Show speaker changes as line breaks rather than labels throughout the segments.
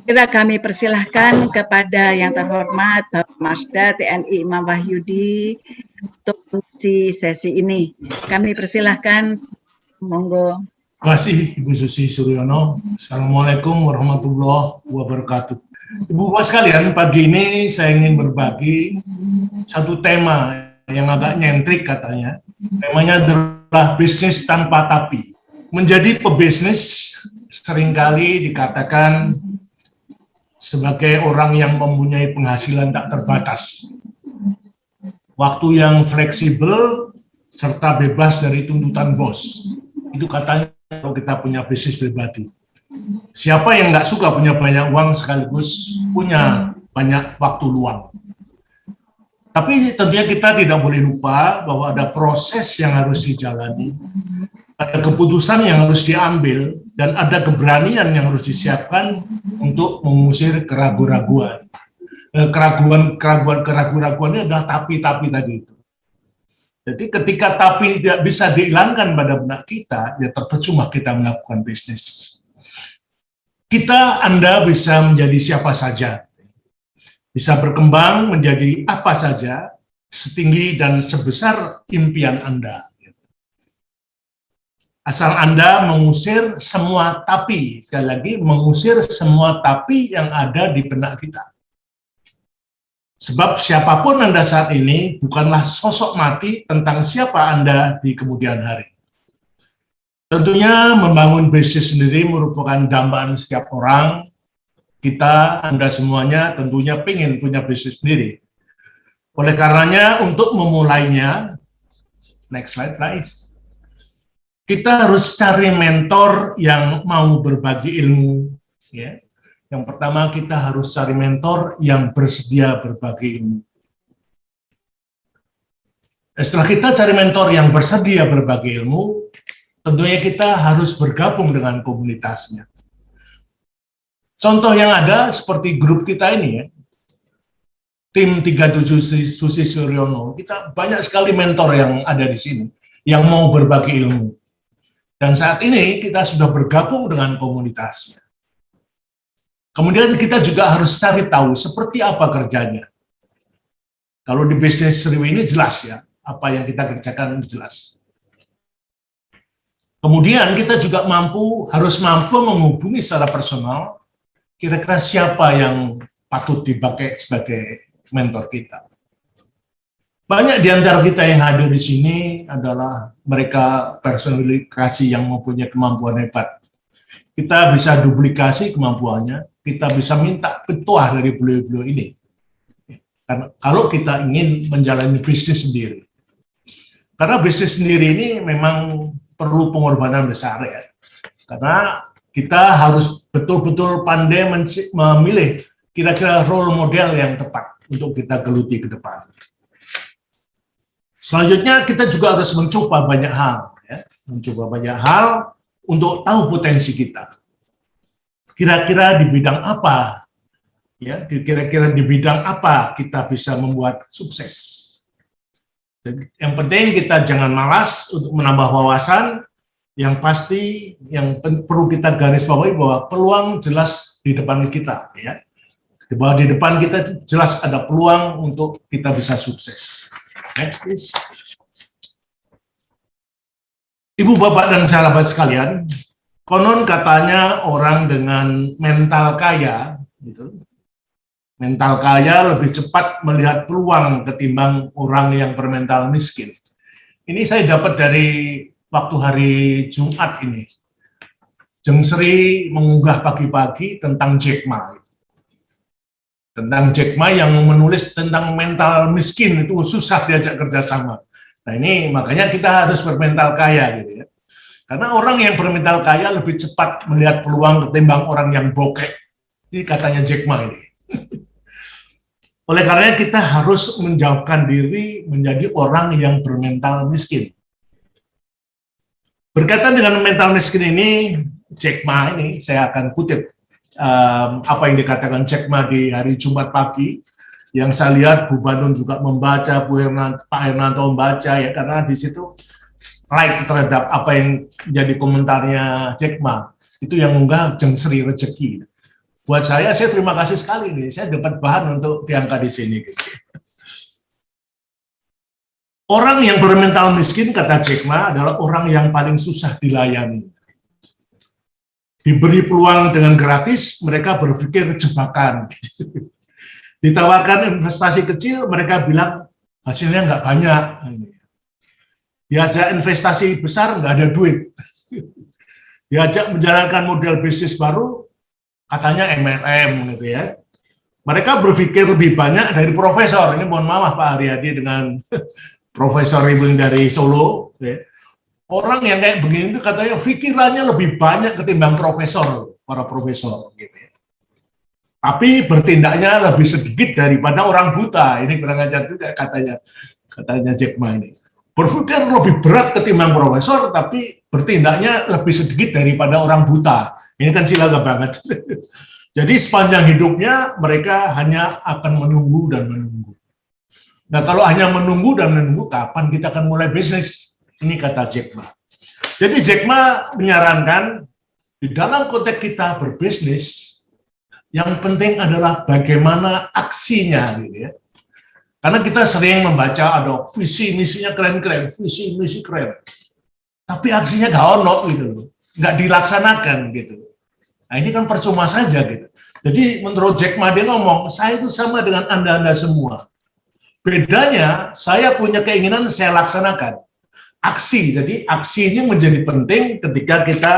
Kira kami persilahkan kepada yang terhormat Bapak Marsda TNI Imam Wahyudi untuk mengisi sesi ini. Kami persilahkan, monggo.
Terima kasih Ibu Susi Suryono. Assalamualaikum warahmatullahi wabarakatuh. Ibu Bapak sekalian, pagi ini saya ingin berbagi satu tema yang agak nyentrik katanya. Temanya adalah bisnis tanpa tapi. Menjadi pebisnis seringkali dikatakan sebagai orang yang mempunyai penghasilan tak terbatas. Waktu yang fleksibel serta bebas dari tuntutan bos. Itu katanya kalau kita punya bisnis pribadi. Siapa yang nggak suka punya banyak uang sekaligus punya banyak waktu luang. Tapi tentunya kita tidak boleh lupa bahwa ada proses yang harus dijalani, ada keputusan yang harus diambil, dan ada keberanian yang harus disiapkan untuk mengusir keraguan-keraguan. Keraguan-keraguan ini adalah tapi-tapi tadi itu. Jadi ketika tapi tidak bisa dihilangkan pada benak kita, ya percuma kita melakukan bisnis. Anda bisa menjadi siapa saja. Bisa berkembang menjadi apa saja, setinggi dan sebesar impian Anda. Asal Anda mengusir semua tapi, sekali lagi, mengusir semua tapi yang ada di benak kita. Sebab siapapun Anda saat ini bukanlah sosok mati tentang siapa Anda di kemudian hari. Tentunya membangun bisnis sendiri merupakan dambaan setiap orang. Kita, Anda semuanya tentunya pengen punya bisnis sendiri. Oleh karenanya untuk memulainya, next slide please. Kita harus cari mentor yang mau berbagi ilmu. Ya. Yang pertama kita harus cari mentor yang bersedia berbagi ilmu. Setelah kita cari mentor yang bersedia berbagi ilmu, tentunya kita harus bergabung dengan komunitasnya. Contoh yang ada seperti grup kita ini ya, tim 37 Susi Suryono, kita banyak sekali mentor yang ada di sini, yang mau berbagi ilmu. Dan saat ini kita sudah bergabung dengan komunitasnya. Kemudian kita juga harus cari tahu seperti apa kerjanya. Kalau di bisnis Sriwi ini jelas ya, apa yang kita kerjakan jelas. Kemudian kita juga harus mampu menghubungi secara personal, kira-kira siapa yang patut dipakai sebagai mentor kita. Banyak di antara kita yang hadir di sini adalah mereka personifikasi yang mempunyai kemampuan hebat. Kita bisa duplikasi kemampuannya, kita bisa minta petuah dari beliau-beliau ini. Karena kalau kita ingin menjalani bisnis sendiri. Karena bisnis sendiri ini memang perlu pengorbanan besar ya. Karena kita harus betul-betul pandai memilih kira-kira role model yang tepat untuk kita geluti ke depan. Selanjutnya kita juga harus mencoba banyak hal, ya. Mencoba banyak hal untuk tahu potensi kita. Kira-kira di bidang apa, ya? Kira-kira di bidang apa kita bisa membuat sukses. Dan yang penting kita jangan malas untuk menambah wawasan. Yang pasti yang perlu kita garis bawahi bahwa peluang jelas di depan kita, ya. Bahwa di depan kita jelas ada peluang untuk kita bisa sukses. Next please. Ibu, Bapak, dan sahabat sekalian, konon katanya orang dengan mental kaya, gitu, mental kaya lebih cepat melihat peluang ketimbang orang yang bermental miskin. Ini saya dapat dari waktu hari Jumat ini. Jeng Sri mengunggah pagi-pagi tentang Jack Ma. Tentang Jack Ma yang menulis tentang mental miskin itu susah diajak kerjasama. Nah ini makanya kita harus bermental kaya gitu ya. Karena orang yang bermental kaya lebih cepat melihat peluang ketimbang orang yang bokek. Ini katanya Jack Ma ini. Oleh karenanya kita harus menjauhkan diri menjadi orang yang bermental miskin. Berkaitan dengan mental miskin ini, Jack Ma ini saya akan kutip apa yang dikatakan Jack Ma di hari Jumat pagi, yang saya lihat Bu Bandung juga membaca, Pak Hernanto membaca ya, karena di situ like terhadap apa yang jadi komentarnya Jack Ma, itu yang unggah Jeng Sri Rezeki. buat saya terima kasih sekali nih, saya dapat bahan untuk diangkat di sini. Orang yang bermental miskin, kata Jack Ma, adalah orang yang paling susah dilayani. Diberi peluang dengan gratis, mereka berpikir jebakan. Ditawarkan investasi kecil, mereka bilang hasilnya nggak banyak. Diajak investasi besar, nggak ada duit. Diajak menjalankan model bisnis baru, katanya MLM gitu ya. Mereka berpikir lebih banyak dari profesor. Ini mohon maaf Pak Haryadi dengan Profesor Ibu dari Solo. Ya. Orang yang kayak begini itu katanya pikirannya lebih banyak ketimbang profesor, para profesor. Gitu ya. Tapi bertindaknya lebih sedikit daripada orang buta. Ini kurang ajar juga katanya Jack Ma ini. Berpikir lebih berat ketimbang profesor, tapi bertindaknya lebih sedikit daripada orang buta. Ini kan silaga banget. Jadi sepanjang hidupnya mereka hanya akan menunggu dan menunggu. Nah kalau hanya menunggu dan menunggu, kapan kita akan mulai bisnis? Ini kata Jack Ma. Jadi Jack Ma menyarankan di dalam konteks kita berbisnis, yang penting adalah bagaimana aksinya, gitu ya. Karena kita sering membaca ada visi misinya keren-keren, visi misi keren, tapi aksinya nggak ono gitu loh, nggak dilaksanakan gitu. Nah ini kan percuma saja gitu. Jadi menurut Jack Ma dia ngomong, saya itu sama dengan anda semua. Bedanya saya punya keinginan saya laksanakan. Aksi, jadi aksi ini menjadi penting ketika kita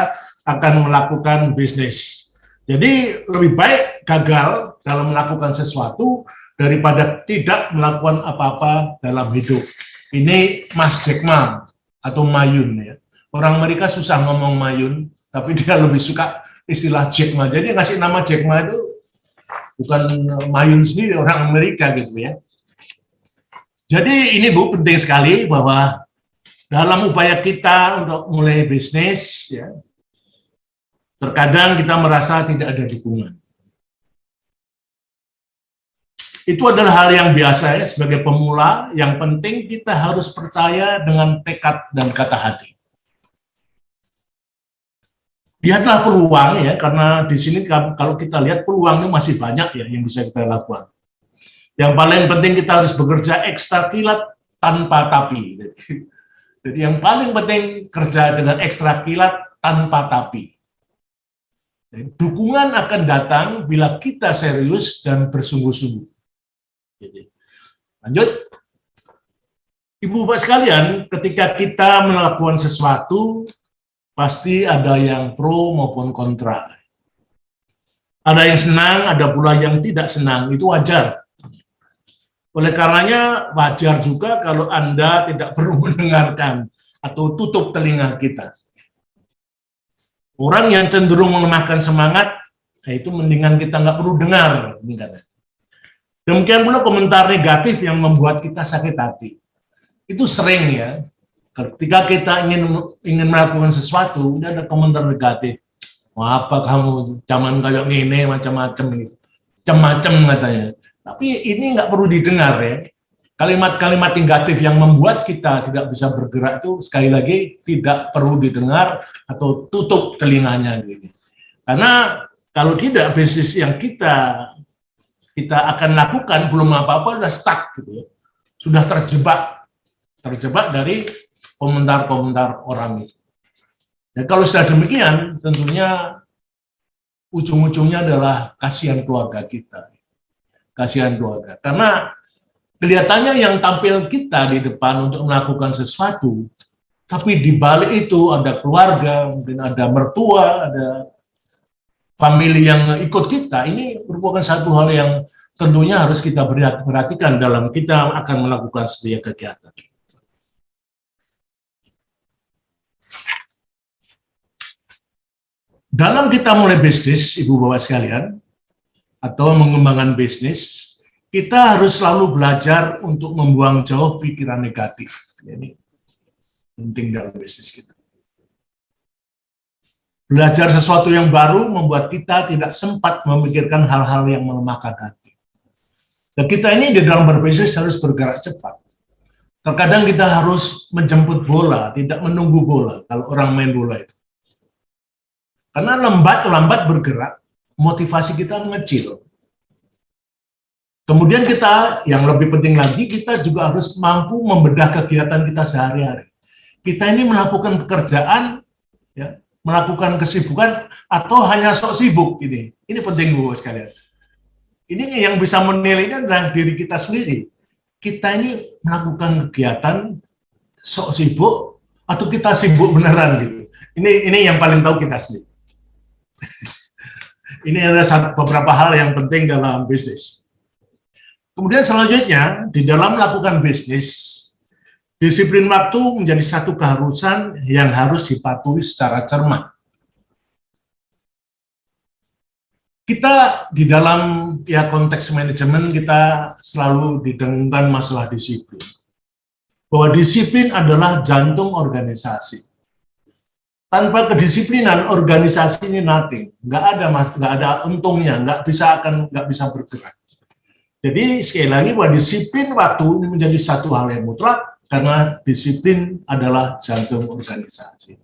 akan melakukan bisnis. Jadi lebih baik gagal dalam melakukan sesuatu daripada tidak melakukan apa-apa dalam hidup. Ini Mas Jack Ma atau Mayun ya. Orang Amerika susah ngomong Mayun, tapi dia lebih suka istilah Jack Ma. Jadi ngasih nama Jack Ma itu bukan Mayun sendiri, orang Amerika gitu ya. Jadi ini Bu penting sekali bahwa dalam upaya kita untuk mulai bisnis ya, terkadang kita merasa tidak ada dukungan. Itu adalah hal yang biasa ya, sebagai pemula, yang penting kita harus percaya dengan tekad dan kata hati. Lihatlah peluang ya, karena di sini kalau kita lihat peluang itu masih banyak ya yang bisa kita lakukan. Yang paling penting kita harus bekerja ekstra kilat tanpa tapi. Jadi yang paling penting kerja dengan ekstra kilat tanpa tapi. Dukungan akan datang bila kita serius dan bersungguh-sungguh. Lanjut, Ibu Bapak sekalian, ketika kita melakukan sesuatu, pasti ada yang pro maupun kontra. Ada yang senang, ada pula yang tidak senang, itu wajar. Oleh karenanya, wajar juga kalau Anda tidak perlu mendengarkan atau tutup telinga kita. Orang yang cenderung melemahkan semangat, itu mendingan kita nggak perlu dengar. Demikian pula komentar negatif yang membuat kita sakit hati. Itu sering ya, ketika kita ingin melakukan sesuatu, udah ada komentar negatif. Wah, apa kamu zaman kayak gini, macam-macam gitu. Macam-macam katanya. Tapi ini nggak perlu didengar ya. Kalimat-kalimat negatif yang membuat kita tidak bisa bergerak itu sekali lagi tidak perlu didengar atau tutup telinganya gitu. Karena kalau tidak, bisnis yang kita akan lakukan belum apa-apa sudah stuck gitu ya. Sudah terjebak dari komentar-komentar orang itu. Dan kalau sudah demikian, tentunya ujung-ujungnya adalah kasihan keluarga kita. Kasihan keluarga. Karena kelihatannya yang tampil kita di depan untuk melakukan sesuatu, tapi di balik itu ada keluarga, mungkin ada mertua, ada famili yang ikut kita. Ini merupakan satu hal yang tentunya harus kita perhatikan dalam kita akan melakukan setiap kegiatan. Dalam kita mulai bisnis, Ibu Bapak sekalian, atau mengembangkan bisnis, kita harus selalu belajar untuk membuang jauh pikiran negatif. Ini penting dalam bisnis kita. Belajar sesuatu yang baru membuat kita tidak sempat memikirkan hal-hal yang melemahkan hati. Dan kita ini di dalam berbisnis harus bergerak cepat. Terkadang kita harus menjemput bola, tidak menunggu bola kalau orang main bola itu. Karena lambat bergerak, motivasi kita mengecil. Kemudian kita, yang lebih penting lagi, kita juga harus mampu membedah kegiatan kita sehari-hari. Kita ini melakukan pekerjaan, ya, melakukan kesibukan, atau hanya sok sibuk ini. Ini penting, Bu, sekalian. Ini yang bisa menilai ini adalah diri kita sendiri. Kita ini melakukan kegiatan sok sibuk, atau kita sibuk beneran gitu. Ini yang paling tahu kita sendiri. Ini ada beberapa hal yang penting dalam bisnis. Kemudian selanjutnya, di dalam melakukan bisnis, disiplin waktu menjadi satu keharusan yang harus dipatuhi secara cermat. Kita di dalam konteks manajemen, kita selalu didengungkan masalah disiplin. Bahwa disiplin adalah jantung organisasi. Tanpa kedisiplinan, organisasi ini nothing. Nggak ada untungnya, nggak bisa bergerak. Jadi sekali lagi bahwa disiplin waktu ini menjadi satu hal yang mutlak karena disiplin adalah jantung organisasi.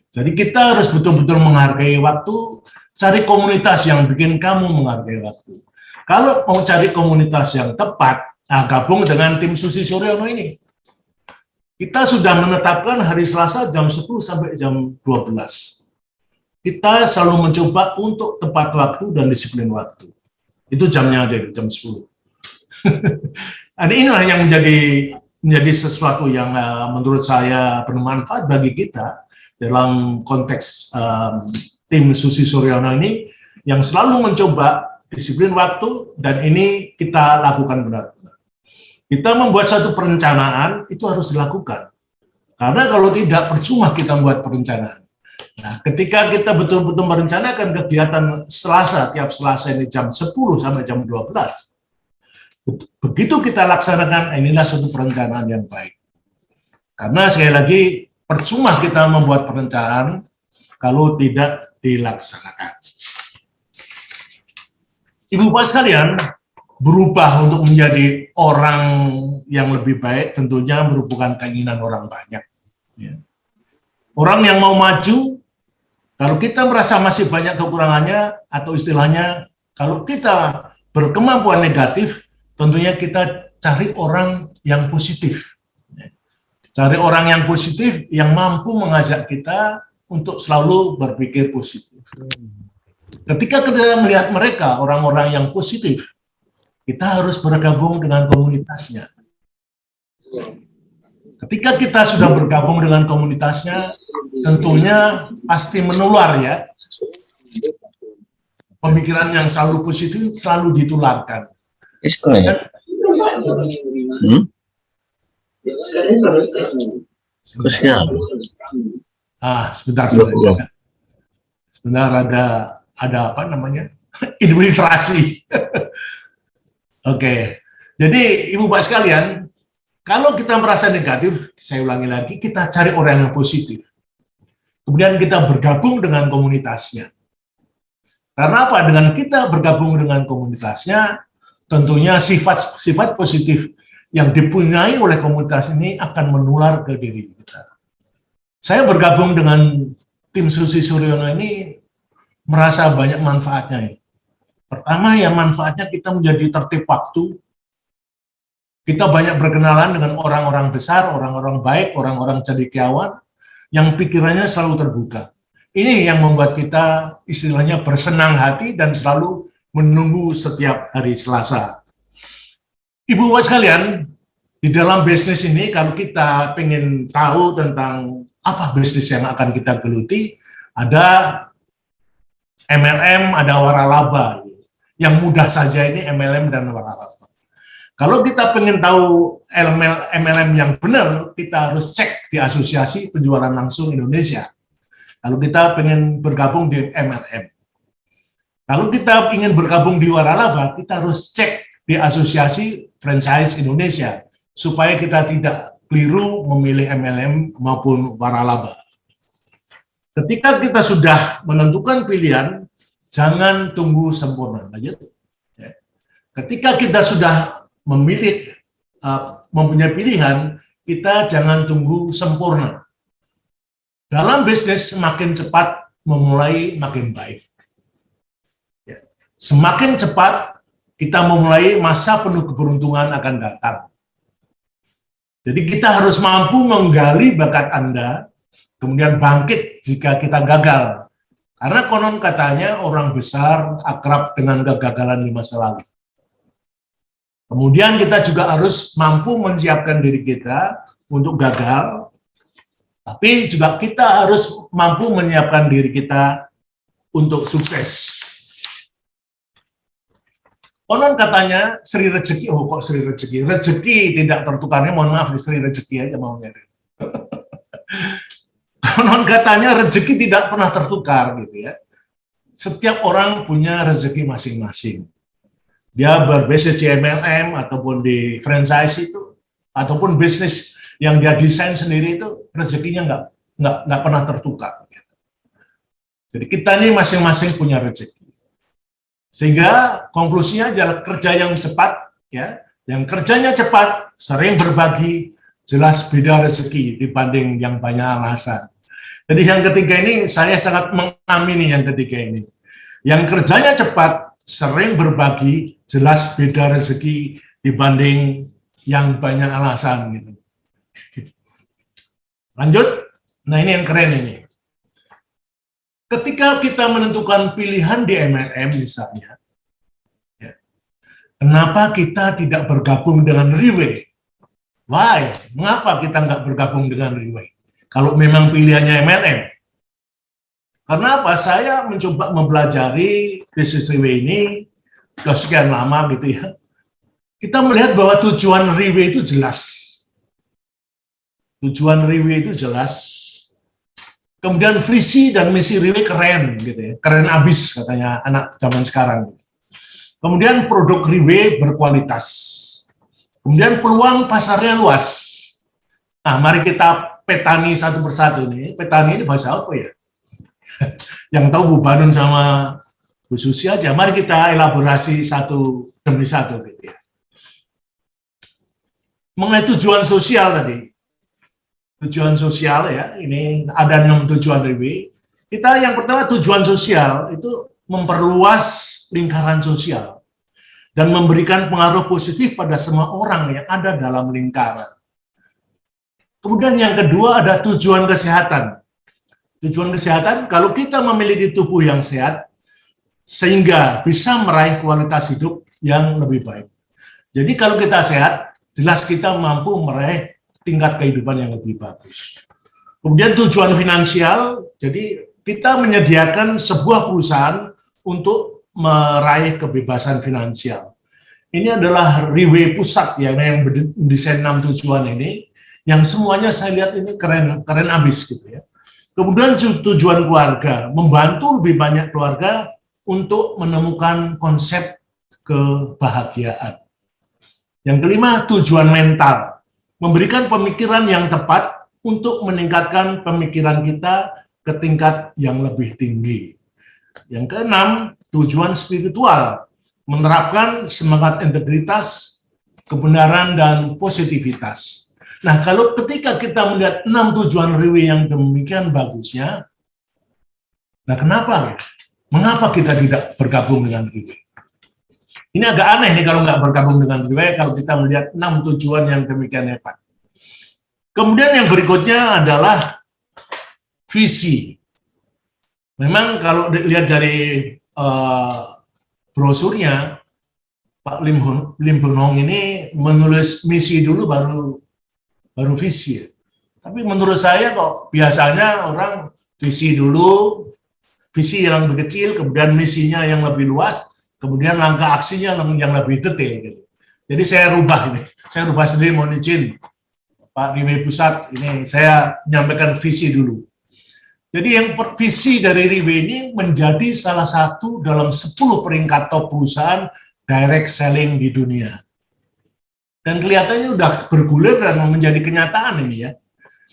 Jadi kita harus betul-betul menghargai waktu, cari komunitas yang bikin kamu menghargai waktu. Kalau mau cari komunitas yang tepat, gabung dengan tim Susi Suryono ini. Kita sudah menetapkan hari Selasa jam 10 sampai jam 12. Kita selalu mencoba untuk tepat waktu dan disiplin waktu. Itu jamnya ada jam 10. Nah, inilah yang menjadi sesuatu yang menurut saya bermanfaat bagi kita dalam konteks tim Susi Suryono ini yang selalu mencoba disiplin waktu, dan ini kita lakukan benar-benar. Kita membuat satu perencanaan itu harus dilakukan, karena kalau tidak percuma kita membuat perencanaan. Nah, ketika kita betul-betul merencanakan kegiatan Selasa, tiap Selasa ini jam 10 sampai jam 12, begitu kita laksanakan, inilah suatu perencanaan yang baik. Karena sekali lagi, percuma kita membuat perencanaan kalau tidak dilaksanakan. Ibu Bapak sekalian, berubah untuk menjadi orang yang lebih baik tentunya merupakan keinginan orang banyak. Orang yang mau maju, kalau kita merasa masih banyak kekurangannya, atau istilahnya, kalau kita berkemampuan negatif, tentunya kita cari orang yang positif. Cari orang yang positif yang mampu mengajak kita untuk selalu berpikir positif. Ketika kita melihat mereka, orang-orang yang positif, kita harus bergabung dengan komunitasnya. Ketika kita sudah bergabung dengan komunitasnya, tentunya pasti menular ya. Pemikiran yang selalu positif selalu ditularkan.
Sebentar.
Sebentar ada apa namanya? Infiltrasi. Oke. Jadi Ibu Bapak sekalian, kalau kita merasa negatif, saya ulangi lagi, kita cari orang yang positif. Kemudian kita bergabung dengan komunitasnya. Karena apa? Dengan kita bergabung dengan komunitasnya, tentunya sifat positif yang dipunyai oleh komunitas ini akan menular ke diri kita. Saya bergabung dengan tim Susi Suryono ini merasa banyak manfaatnya. Pertama ya manfaatnya kita menjadi tertib waktu. Kita banyak berkenalan dengan orang-orang besar, orang-orang baik, orang-orang cendekiawan yang pikirannya selalu terbuka. Ini yang membuat kita istilahnya bersenang hati dan selalu menunggu setiap hari Selasa. Ibu Bapak sekalian, di dalam bisnis ini kalau kita pengen tahu tentang apa bisnis yang akan kita geluti, ada MLM, ada waralaba. Yang mudah saja ini MLM dan waralaba. Kalau kita pengen tahu MLM yang benar, kita harus cek di Asosiasi Penjualan Langsung Indonesia. Kalau kita pengen bergabung di MLM. Kalau kita ingin bergabung di waralaba, kita harus cek di Asosiasi Franchise Indonesia supaya kita tidak keliru memilih MLM maupun waralaba. Ketika kita sudah menentukan pilihan, jangan tunggu sempurna. Ketika kita sudah mempunyai pilihan, kita jangan tunggu sempurna. Dalam bisnis semakin cepat memulai makin baik. semakin cepat kita memulai masa penuh keberuntungan akan datang. Jadi kita harus mampu menggali bakat Anda, kemudian bangkit jika kita gagal. Karena konon katanya orang besar akrab dengan kegagalan di masa lalu. Kemudian kita juga harus mampu menyiapkan diri kita untuk gagal, tapi juga kita harus mampu menyiapkan diri kita untuk sukses. Konon katanya Sri Rezeki, oh kok Sri Rezeki? Rezeki tidak tertukarnya, mohon maaf, Sri Rezeki aja maunya. Konon katanya rezeki tidak pernah tertukar gitu ya. Setiap orang punya rezeki masing-masing. Dia berbasis di MLM ataupun di franchise itu, ataupun bisnis yang dia desain sendiri itu rezekinya nggak pernah tertukar. Jadi kita ini masing-masing punya rezeki. Sehingga konklusinya adalah kerja yang cepat, ya, yang kerjanya cepat, sering berbagi, jelas beda rezeki dibanding yang banyak alasan. Jadi yang ketiga ini saya sangat mengamini yang ketiga ini. Yang kerjanya cepat, sering berbagi, jelas beda rezeki dibanding yang banyak alasan gitu. Lanjut, nah ini yang keren ini. Ketika kita menentukan pilihan di MLM misalnya, ya, kenapa kita tidak bergabung dengan Riway? Why? Mengapa kita nggak bergabung dengan Riway? Kalau memang pilihannya MLM. Karena apa? Saya mencoba mempelajari bisnis Riway ini sudah sekian lama gitu ya. Kita melihat bahwa tujuan Riway itu jelas. Tujuan Riway itu jelas. Kemudian visi dan misi Riway keren gitu ya. Keren abis katanya anak zaman sekarang. Kemudian produk Riway berkualitas. Kemudian peluang pasarnya luas. Nah, mari kita petani satu persatu nih. Petani ini bahasa apa ya? Yang tahu Bu Banun sama Bu Susi aja. Mari kita elaborasi satu demi satu gitu ya. Mengenai tujuan sosial tadi. Tujuan sosial ya, ini ada 6 tujuan Riway. Kita yang pertama tujuan sosial itu memperluas lingkaran sosial dan memberikan pengaruh positif pada semua orang yang ada dalam lingkaran. Kemudian yang kedua ada tujuan kesehatan. Tujuan kesehatan, kalau kita memiliki tubuh yang sehat, sehingga bisa meraih kualitas hidup yang lebih baik. Jadi kalau kita sehat, jelas kita mampu meraih tingkat kehidupan yang lebih bagus. Kemudian tujuan finansial, jadi kita menyediakan sebuah perusahaan untuk meraih kebebasan finansial. Ini adalah Riway Pusat yang mendesain 6 tujuan ini, yang semuanya saya lihat ini keren abis gitu ya. Kemudian tujuan keluarga, membantu lebih banyak keluarga untuk menemukan konsep kebahagiaan. Yang kelima, tujuan mental, memberikan pemikiran yang tepat untuk meningkatkan pemikiran kita ke tingkat yang lebih tinggi. Yang keenam, tujuan spiritual, menerapkan semangat integritas, kebenaran, dan positivitas. Nah, kalau ketika kita melihat 6 tujuan Riway yang demikian bagusnya, nah kenapa? Mengapa kita tidak bergabung dengan Riway? Ini agak aneh nih kalau nggak bergabung dengan Riway, kalau kita melihat 6 tujuan yang demikian hebat. Kemudian yang berikutnya adalah visi. Memang kalau dilihat dari brosurnya, Pak Lim Hun Hong ini menulis misi dulu baru visi. Tapi menurut saya kok biasanya orang visi dulu, visi yang lebih kecil, kemudian misinya yang lebih luas, kemudian langkah aksinya yang lebih detail. Gitu. Jadi saya rubah sendiri, mohon izin Pak Riway Pusat, ini saya menyampaikan visi dulu. Jadi yang visi dari Riway ini menjadi salah satu dalam 10 peringkat top perusahaan direct selling di dunia. Dan kelihatannya udah bergulir dan menjadi kenyataan ini ya.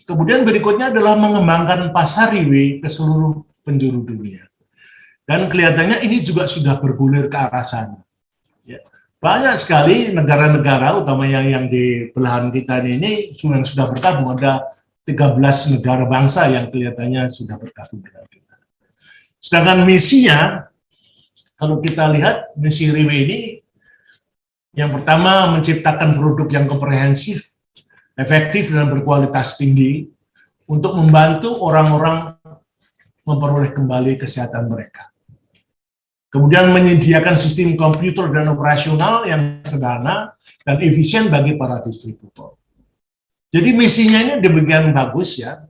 Kemudian berikutnya adalah mengembangkan pasar Riway ke seluruh penjuru dunia. Dan kelihatannya ini juga sudah bergulir ke arah sana. Ya. Banyak sekali negara-negara, utamanya yang di belahan kita ini yang sudah bergabung. Ada 13 negara bangsa yang kelihatannya sudah bergabung dengan kita. Sedangkan misinya kalau kita lihat misi Riwe ini, yang pertama menciptakan produk yang komprehensif, efektif dan berkualitas tinggi untuk membantu orang-orang memperoleh kembali kesehatan mereka. Kemudian menyediakan sistem komputer dan operasional yang sederhana dan efisien bagi para distributor. Jadi misinya ini demikian bagus ya,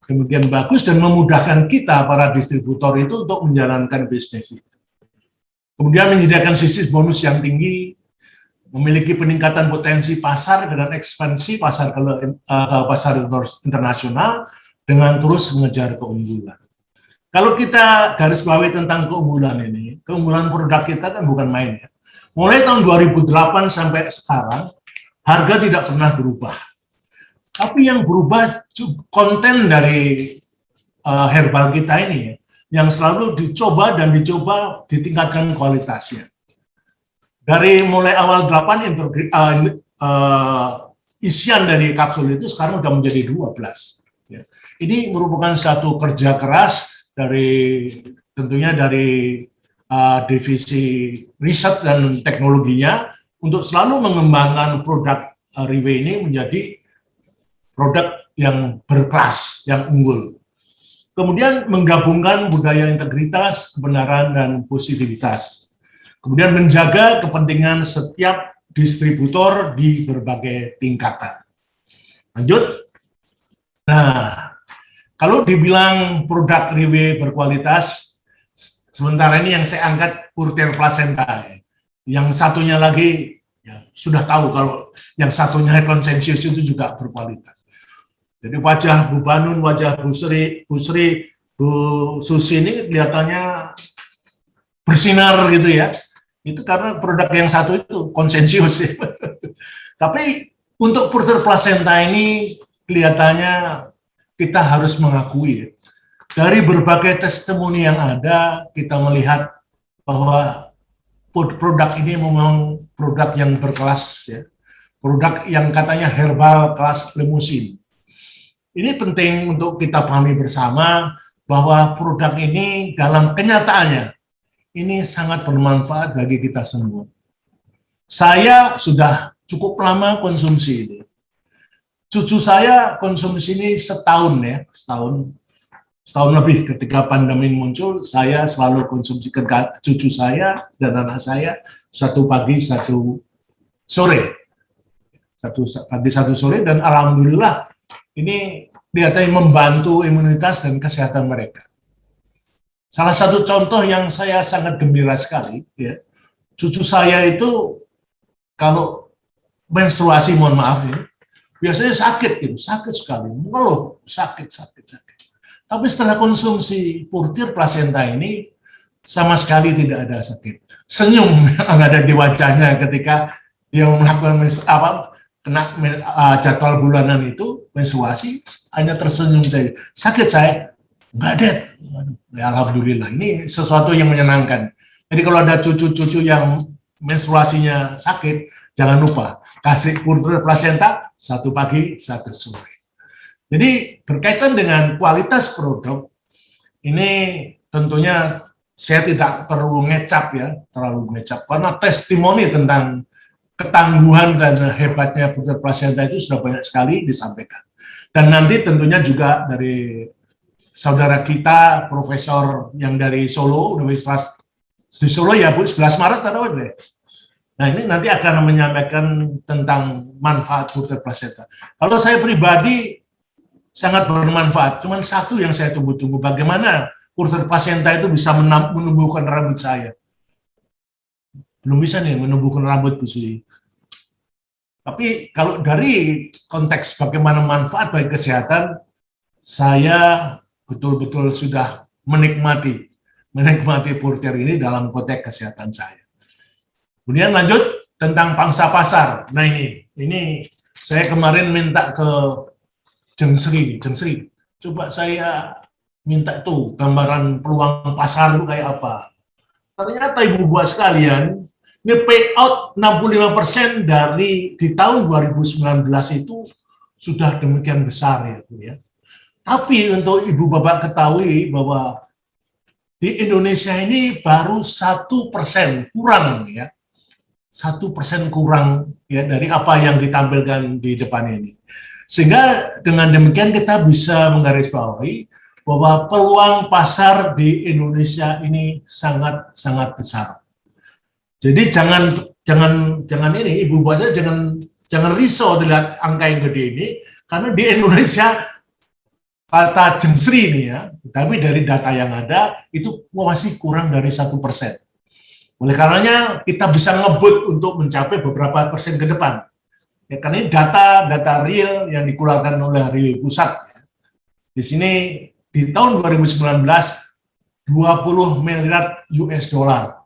demikian bagus dan memudahkan kita para distributor itu untuk menjalankan bisnis. Kemudian menyediakan sistem bonus yang tinggi, memiliki peningkatan potensi pasar dengan ekspansi pasar ke pasar internasional dengan terus mengejar keunggulan. Kalau kita garis bawahi tentang keunggulan ini, keunggulan produk kita kan bukan main ya. Mulai tahun 2008 sampai sekarang, harga tidak pernah berubah. Tapi yang berubah konten dari herbal kita ini, yang selalu dicoba dan dicoba ditingkatkan kualitasnya. Dari mulai awal 8 isian dari kapsul itu sekarang sudah menjadi 12. Ya. Ini merupakan satu kerja keras dari tentunya dari divisi riset dan teknologinya untuk selalu mengembangkan produk Riwe ini menjadi produk yang berkelas, yang unggul. Kemudian menggabungkan budaya integritas, kebenaran, dan positivitas. Kemudian menjaga kepentingan setiap distributor di berbagai tingkatan. Lanjut. Nah, kalau dibilang produk Riwe berkualitas, sementara ini yang saya angkat Purter Placenta. Yang satunya lagi, ya, sudah tahu kalau yang satunya konsensus itu juga berkualitas. Jadi wajah Bu Banun, wajah Bu Sri, Bu Susi ini kelihatannya bersinar gitu ya. Itu karena produk yang satu itu konsensus. Ya. Tapi untuk Purter Placenta ini kelihatannya kita harus mengakui, dari berbagai testimoni yang ada, kita melihat bahwa produk ini memang produk yang berkelas, ya. Produk yang katanya herbal kelas limusin. Ini penting untuk kita pahami bersama bahwa produk ini dalam kenyataannya, ini sangat bermanfaat bagi kita semua. Saya sudah cukup lama konsumsi ini. Cucu saya konsumsi ini setahun ya, setahun lebih. Ketika pandemi muncul, saya selalu konsumsi ke cucu saya dan anak saya satu pagi, satu sore. Satu pagi, satu sore, dan alhamdulillah ini kelihatannya membantu imunitas dan kesehatan mereka. Salah satu contoh yang saya sangat gembira sekali, ya, cucu saya itu kalau menstruasi, mohon maaf ya, biasanya sakit, gitu, sakit sekali, mengeluh, sakit. Tapi setelah konsumsi Purter Placenta ini, sama sekali tidak ada sakit. Senyum yang ada di wajahnya ketika dia melakukan kena jadwal bulanan itu, menstruasi, hanya tersenyum saja. Sakit saya, nggak ada. Ya, alhamdulillah, ini sesuatu yang menyenangkan. Jadi kalau ada cucu-cucu yang menstruasinya sakit, jangan lupa kasih Purter Placenta satu pagi, satu sore. Jadi berkaitan dengan kualitas produk, ini tentunya saya tidak terlalu ngecap ya, karena testimoni tentang ketangguhan dan hebatnya Purter Placenta itu sudah banyak sekali disampaikan. Dan nanti tentunya juga dari saudara kita, profesor yang dari Solo, Universitas di Solo ya Bu, 11 Maret ada apa ya? Nah ini nanti akan menyampaikan tentang manfaat Purter Placenta. Kalau saya pribadi sangat bermanfaat, cuman satu yang saya tunggu-tunggu, bagaimana Purter Placenta itu bisa menumbuhkan rambut saya. Belum bisa nih menumbuhkan rambut Bu Sri. Tapi kalau dari konteks bagaimana manfaat bagi kesehatan, saya betul-betul sudah menikmati Purter ini dalam konteks kesehatan saya. Kemudian lanjut tentang pangsa pasar. Nah ini saya kemarin minta ke Jeng Sri, coba saya minta tuh gambaran peluang pasar itu kayak apa. Ternyata ibu buat sekalian, ini payout 65% dari di tahun 2019 itu sudah demikian besar ya Bu ya. Tapi untuk ibu bapak ketahui bahwa di Indonesia ini baru 1% kurang ya, 1% kurang ya dari apa yang ditampilkan di depan ini. Sehingga dengan demikian kita bisa menggarisbawahi bahwa peluang pasar di Indonesia ini sangat besar. Jadi jangan ini Ibu Buasa jangan risau lihat angka yang gede ini, karena di Indonesia kata Jengsri ini ya, tapi dari data yang ada itu masih kurang dari 1%. Oleh karenanya kita bisa ngebut untuk mencapai beberapa persen ke depan. Ya, karena ini data real yang dikeluarkan oleh RIW Pusat. Di sini di tahun 2019 20 miliar US dollar.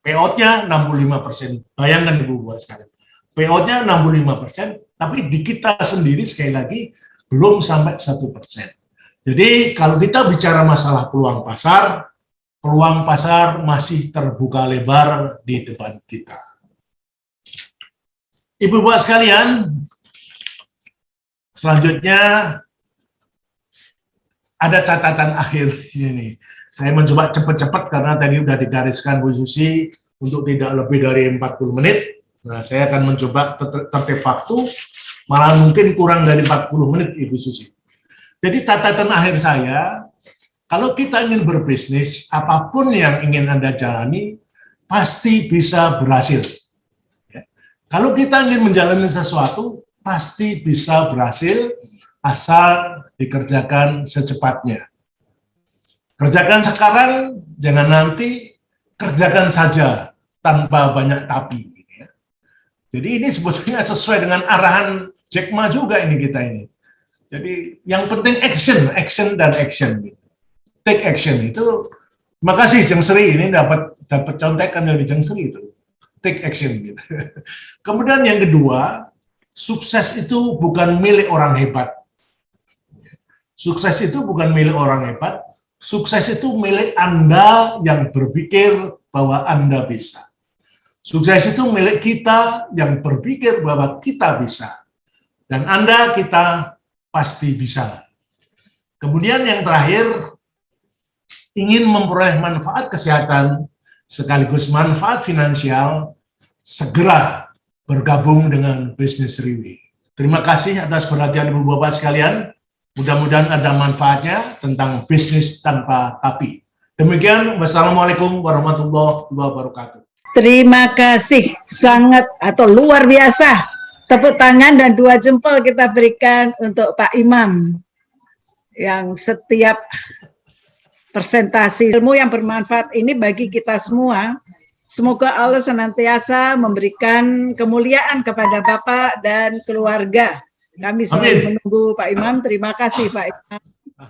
Payout-nya 65%. Bayangkan Ibu Buat sekalian. Payout-nya 65%, tapi di kita sendiri sekali lagi belum sampai 1%. Jadi kalau kita bicara masalah peluang pasar masih terbuka lebar di depan kita. Ibu Bapak sekalian, selanjutnya ada catatan akhir di sini. Saya mencoba cepat-cepat karena tadi sudah digariskan Bu Susi untuk tidak lebih dari 40 menit. Nah, saya akan mencoba tertib waktu, malah mungkin kurang dari 40 menit Ibu Susi. Jadi catatan akhir saya, kalau kita ingin berbisnis, apapun yang ingin Anda jalani, pasti bisa berhasil. Ya. Kalau kita ingin menjalani sesuatu, pasti bisa berhasil, asal dikerjakan secepatnya. Kerjakan sekarang, jangan nanti, kerjakan saja tanpa banyak tapi. Ya. Jadi ini sebetulnya sesuai dengan arahan Jack Ma juga ini kita ini. Jadi yang penting action dan action. Take action itu. Terima kasih Jeng Sri ini dapat contekan dari Jeng Sri itu. Take action gitu. Kemudian yang kedua, sukses itu bukan milik orang hebat. Sukses itu bukan milik orang hebat. Sukses itu milik Anda yang berpikir bahwa Anda bisa. Sukses itu milik kita yang berpikir bahwa kita bisa. Dan Anda, kita pasti bisa. Kemudian yang terakhir, ingin memperoleh manfaat kesehatan sekaligus manfaat finansial, segera bergabung dengan Bisnis RIW. Terima kasih atas perhatian Ibu Bapak sekalian. Mudah-mudahan ada manfaatnya tentang bisnis tanpa tapi. Demikian, wassalamualaikum warahmatullahi wabarakatuh.
Terima kasih, sangat atau luar biasa. Tepuk tangan dan 2 jempol kita berikan untuk Pak Imam yang setiap presentasi ilmu yang bermanfaat ini bagi kita semua. Semoga Allah senantiasa memberikan kemuliaan kepada Bapak dan keluarga. Kami selalu menunggu Pak Imam. Terima kasih Pak Imam.